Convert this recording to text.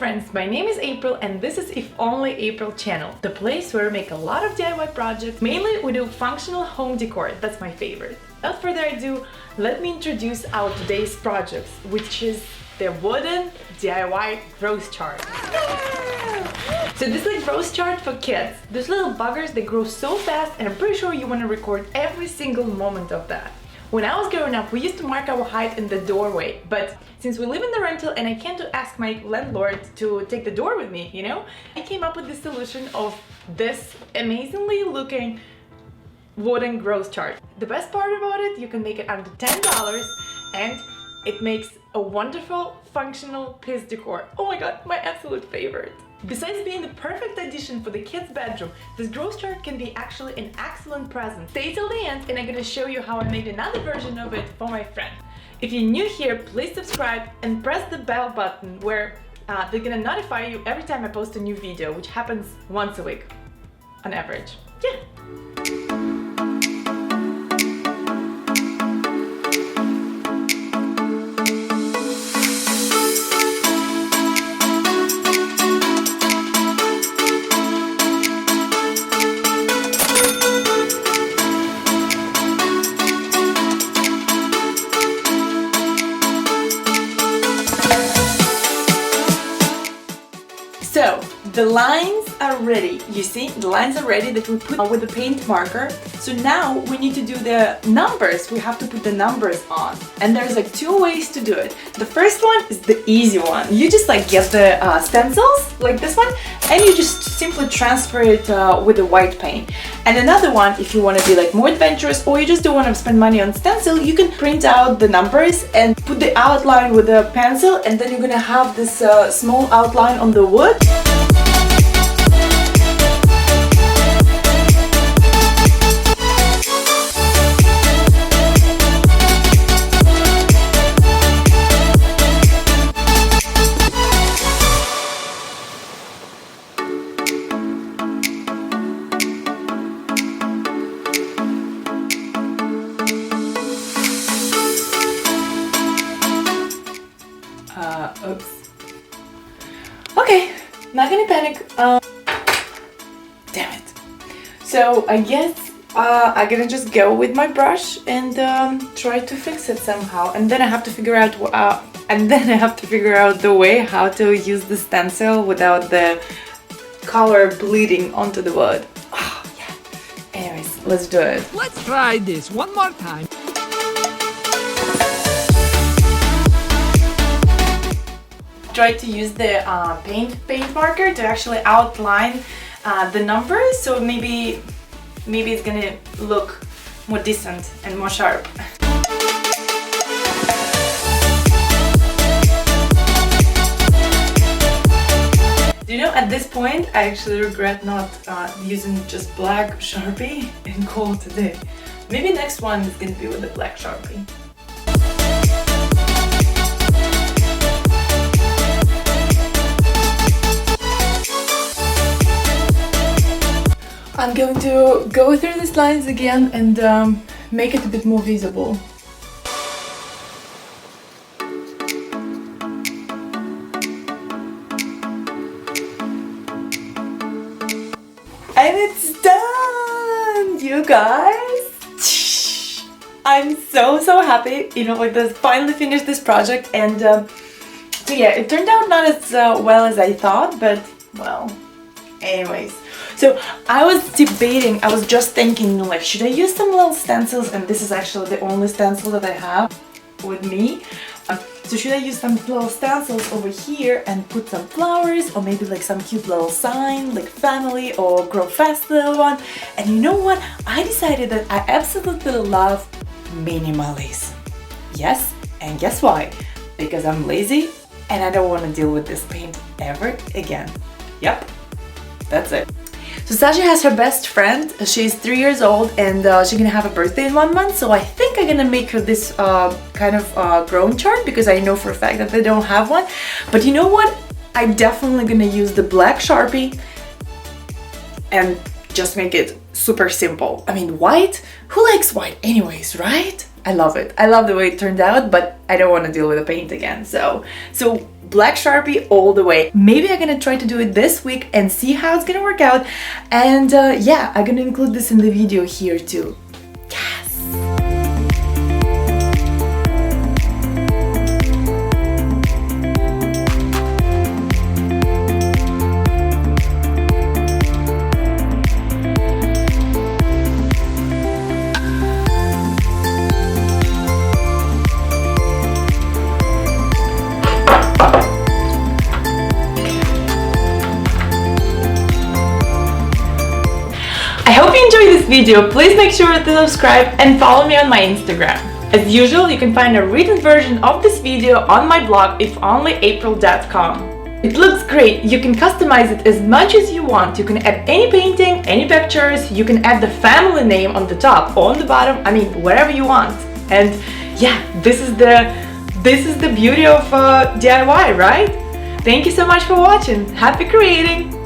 friends, my name is April and this is If Only April channel, the place where we make a lot of DIY projects. Mainly we do functional home decor, that's my favorite. Without further ado, let me introduce our today's project, which is the wooden DIY growth chart. So this is a growth chart for kids. Those little buggers, they grow so fast and I'm pretty sure you want to record every single moment of that. When I was growing up, we used to mark our height in the doorway, but since we live in the rental and I can't ask my landlord to take the door with me, I came up with the solution of this amazingly looking wooden growth chart. The best part about it, you can make it under $10 and it makes a wonderful functional piece decor. Oh my god, my absolute favorite. Besides being the perfect addition for the kids' bedroom, this growth chart can be actually an excellent present. Stay till the end and I'm gonna show you how I made another version of it for my friend. If you're new here, please subscribe and press the bell button where they're gonna notify you every time I post a new video, which happens once a week on average. Yeah. So the lines are ready. You see, the lines are ready that we put with the paint marker. So now we need to do the numbers. We have to put the numbers on. And there's like two ways to do it. The first one is the easy one. You just get the stencils like this one and you just simply transfer it with the white paint. And another one, if you want to be more adventurous or you just don't want to spend money on stencil, you can print out the numbers and put the outline with a pencil, and then you're gonna have this small outline on the wood. Oops. Okay, not gonna panic. Damn it. So I guess I'm gonna just go with my brush and try to fix it somehow. And then I have to figure out the way how to use the stencil without the color bleeding onto the wood. Oh, yeah. Anyways, let's do it. Let's try this one more time. Try to use the paint marker to actually outline the numbers, so maybe it's gonna look more decent and more sharp. At this point I actually regret not using just black Sharpie and call it a day. Maybe next one is gonna be with the black Sharpie. I'm going to go through these lines again and make it a bit more visible. And it's done, you guys! I'm so happy, to finally finish this project. And so yeah, it turned out not as well as I thought, but well, anyways. So I was debating, I was just thinking, should I use some little stencils? And this is actually the only stencil that I have with me. So should I use some little stencils over here and put some flowers, or maybe some cute little sign, like family or grow fast little one? And you know what? I decided that I absolutely love minimalism. Yes, and guess why? Because I'm lazy and I don't want to deal with this paint ever again. Yep, that's it. So Sasha has her best friend. She's 3 years old and she's gonna have a birthday in 1 month. So I think I'm gonna make her this kind of grown chart, because I know for a fact that they don't have one. But you know what? I'm definitely gonna use the black Sharpie and just make it super simple. I mean, white? Who likes white anyways, right? I love it. I love the way it turned out, but I don't want to deal with the paint again. So black Sharpie all the way. Maybe I'm gonna try to do it this week and see how it's gonna work out. And yeah, I'm gonna include this in the video here too. Yes! I hope you enjoyed this video. Please make sure to subscribe and follow me on my Instagram. As usual, you can find a written version of this video on my blog ifonlyapril.com. It looks great. You can customize it as much as you want. You can add any painting, any pictures. You can add the family name on the top or on the bottom. I mean, wherever you want. And yeah, this is the beauty of DIY, right? Thank you so much for watching. Happy creating!